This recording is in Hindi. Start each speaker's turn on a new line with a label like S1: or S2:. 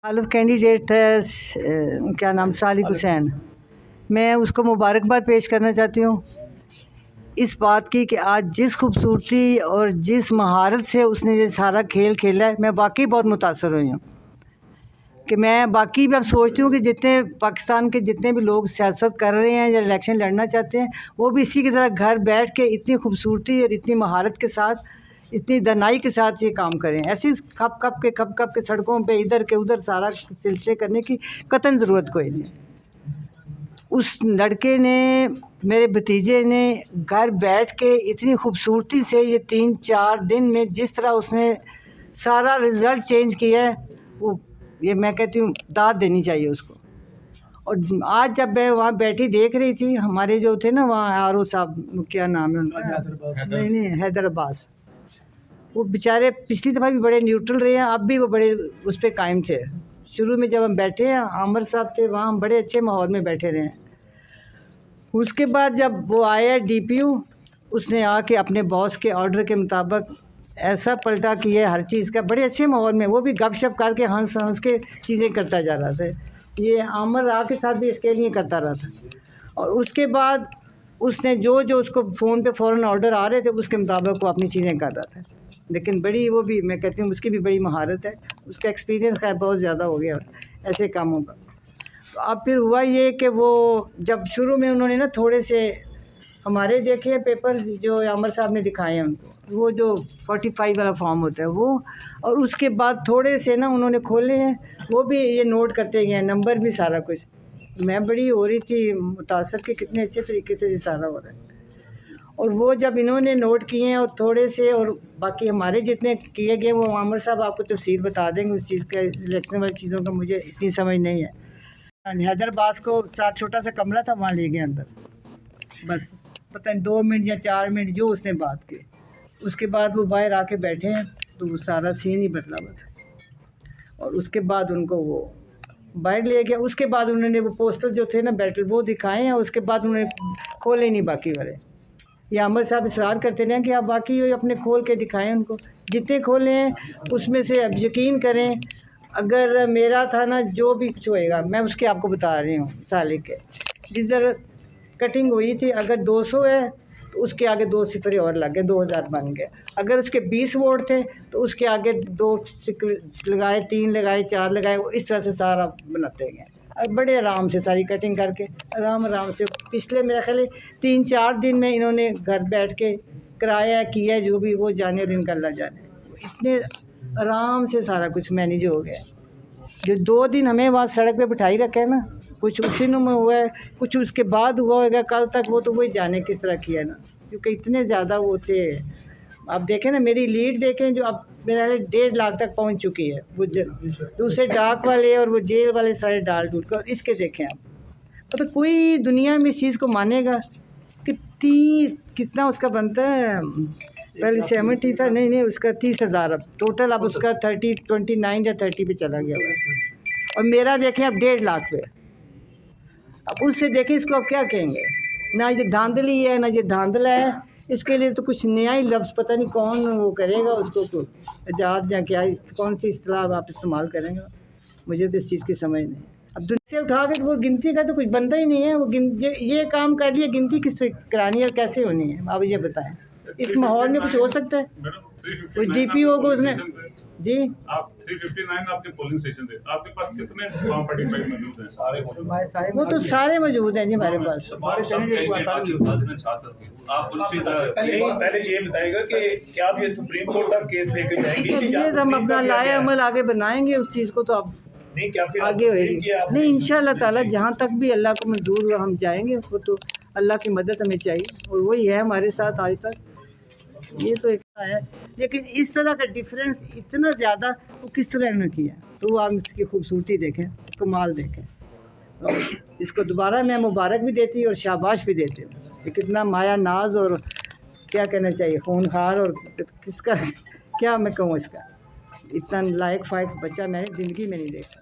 S1: हालिफ कैंडिडेट था क्या नाम सालिक हुसैन। मैं उसको मुबारकबाद पेश करना चाहती हूँ इस बात की कि आज जिस खूबसूरती और जिस महारत से उसने ये सारा खेल खेला है, मैं वाकई बहुत मुतासर हुई हूँ कि मैं बाकी भी अब सोचती हूँ कि जितने पाकिस्तान के जितने भी लोग सियासत कर रहे हैं या इलेक्शन लड़ना चाहते हैं, वो भी इसी की तरह घर बैठ के इतनी खूबसूरती और इतनी महारत के साथ, इतनी दनाई के साथ ये काम करें। ऐसी खप खप के सड़कों पे इधर के उधर सारा सिलसिले करने की कतई ज़रूरत कोई नहीं। उस लड़के ने, मेरे भतीजे ने घर बैठ के इतनी खूबसूरती से ये 3-4 दिन में जिस तरह उसने सारा रिज़ल्ट चेंज किया है, वो ये मैं कहती हूँ दाद देनी चाहिए उसको। और आज जब मैं वहाँ बैठी देख रही थी, हमारे जो थे ना वहाँ आर.ओ. साहब, क्या नाम है उनका, नहीं हैदर अब्बास, वो बेचारे पिछली दफ़ा भी बड़े न्यूट्रल रहे हैं, अब भी वो बड़े उस पर कायम थे। शुरू में जब हम बैठे हैं, आमर साहब थे वहाँ, हम बड़े अच्छे माहौल में बैठे रहे हैं। उसके बाद जब वो आया DPO, उसने आके अपने बॉस के ऑर्डर के मुताबिक ऐसा पलटा किया हर चीज़ का, बड़े अच्छे माहौल में, वो भी गपशप करके हंस हंस के चीज़ें करता जा रहा था। ये आमर राव के साथ भी इसके लिए करता रहा था। और उसके बाद उसने जो उसको फ़ोन पे फ़ौरन ऑर्डर आ रहे थे, उसके मुताबिक वो अपनी चीज़ें कर रहा था। लेकिन बड़ी वो भी, मैं कहती हूँ उसकी भी बड़ी महारत है, उसका एक्सपीरियंस खैर बहुत ज़्यादा हो गया ऐसे कामों का। तो अब फिर हुआ ये कि वो जब शुरू में उन्होंने ना थोड़े से हमारे देखे पेपर जो आमर साहब ने दिखाए हैं उनको, वो जो 45 वाला फॉर्म होता है वो, और उसके बाद थोड़े से ना उन्होंने खोले हैं, वो भी ये नोट करते गए, नंबर भी सारा कुछ। मैं बड़ी हो रही थी मुतासर कि कितने अच्छे तरीके से ये सारा हो रहा है। और वो जब इन्होंने नोट किए हैं और थोड़े से, और बाकी हमारे जितने किए गए, वो आमर साहब आपको तफसील बता देंगे उस चीज़ का, इलेक्शन वाली चीज़ों का मुझे इतनी समझ नहीं है। हैदराबाद को साथ छोटा सा कमरा था, वहाँ ले गए अंदर, बस पता नहीं 2 मिनट या 4 मिनट जो उसने बात की। उसके बाद वो बाहर आके बैठे हैं, तो वो सारा सीन ही बदला था। और उसके बाद उनको वो बाहर ले गया। उसके बाद उन्होंने वो पोस्टर जो थे ना बैटल, वो दिखाए हैं। उसके बाद उन्होंने खोले नहीं बाकी वाले। ये आमर साहब इसरार करते रहे कि आप बाकी अपने खोल के दिखाएं उनको, जितने खोले हैं उसमें से। अब यकीन करें, अगर मेरा था ना, जो भी कुछ होएगा, मैं उसके आपको बता रही हूँ सालिक के, जिधर कटिंग हुई थी, अगर 200 है तो उसके आगे 2 सिफरे और लग गए, 2000 बन गए। अगर उसके 20 वोट थे तो उसके आगे 2 लगाए, 3 लगाए, 4 लगाए, वो इस तरह से सारा बनाते गए। और बड़े आराम से सारी कटिंग करके आराम से पिछले मेरे ख्याल 3-4 दिन में इन्होंने घर बैठ के कराया किया, जो भी वो जाने और इनका अल्लाह जाने। इतने आराम से सारा कुछ मैनेज हो गया। जो 2 दिन हमें वहाँ सड़क पे बिठाई रखे है ना, कुछ उसी में हुआ है, कुछ उसके बाद हुआ होगा कल तक, वो तो वही जाने किस तरह किया ना, क्योंकि इतने ज़्यादा वो थे। आप देखें ना, मेरी लीड देखें जो अब मेरा 1.5 लाख तक पहुंच चुकी है। वो दूसरे डाक वाले और वो जेल वाले सारे डाल डूल कर, इसके देखें आप, तो कोई दुनिया में इस चीज़ को मानेगा कि कितना उसका बनता है। पहले 70 था, नहीं उसका 30,000, अब टोटल अब उसका 29 या 30 पे चला गया हुआ। और मेरा देखें अब 1.5 लाख पे। अब उससे देखें, इसको अब क्या कहेंगे, ना ये धांधली है ना ये धांधला है। इसके लिए तो कुछ नया ही लफ्ज़, पता नहीं कौन वो करेगा उसको, तो आजाद या क्या, कौन सी इस्तेलाह आप इस्तेमाल करेंगे, मुझे तो इस चीज़ की समझ नहीं। अब दुनिया से उठा के वो गिनती का तो कुछ बनता ही नहीं है। वो ये काम कर लिया, गिनती किससे करानी है और कैसे होनी है, आप ये बताएं। इस माहौल में कुछ हो सकता है? कोई DPO को उसने जी,
S2: आप 359 आपके पोलिंग स्टेशन थे, आपके पास कितने फॉर्म 45 मौजूद हैं?
S1: सारे वो तो सारे मौजूद हैं जी हमारे पास।
S3: पहले ये बताएगा कि क्या आप ये सुप्रीम कोर्ट का केस लेकर जाएंगे?
S1: ये हम अपना लाए अमल आगे बनाएंगे उस चीज़ को, तो अब
S3: नहीं, क्या फिर
S1: आगे होएगी। नहीं, इंशाल्लाह ताला जहाँ तक भी अल्लाह को मंजूर हुआ हम जाएंगे। वो तो अल्लाह की मदद हमें चाहिए, और वही है हमारे साथ आज तक। ये तो एक है, लेकिन इस तरह का डिफरेंस इतना ज़्यादा वो किस तरह ने किया, तो वो आप इसकी खूबसूरती देखें, कमाल देखें। और इसको दोबारा मैं मुबारक भी देती और शाबाश भी देती हूँ कि कितना माया नाज और क्या कहना चाहिए, खूनखार, और किसका क्या मैं कहूँ, इसका इतना लायक फायक बच्चा मैंने ज़िंदगी में नहीं देखा।